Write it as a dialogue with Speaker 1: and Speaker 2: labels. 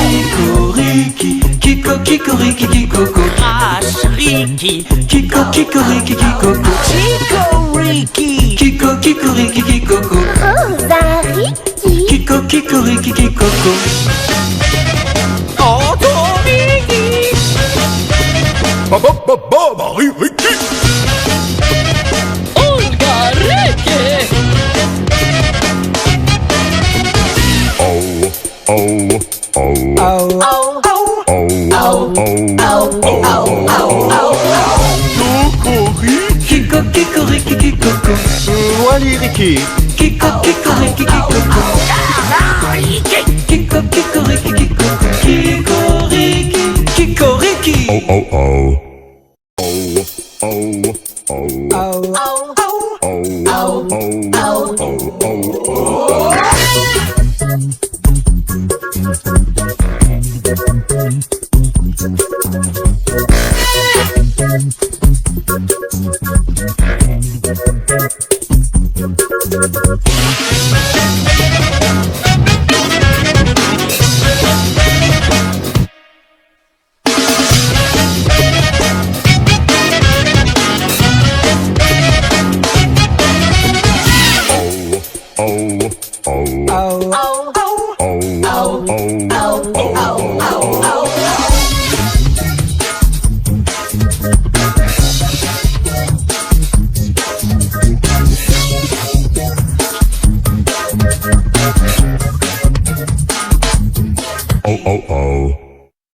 Speaker 1: Kikoriki, kiko kikoriki kikoko.
Speaker 2: Ashriki,
Speaker 1: Kiko kikoriki kikoko.
Speaker 2: Chikoriki,
Speaker 1: Kiko kikoriki kikoko.
Speaker 3: Zariki.
Speaker 1: Kiko kikoriki kikoko.
Speaker 2: Otoriki, Olgariki,
Speaker 1: Kiko kikoriki kikoko.
Speaker 4: Waliriki.
Speaker 1: Kiko kikoriki kikoko. Kiko kikoriki kikoko. Kikoriki, kikoriki.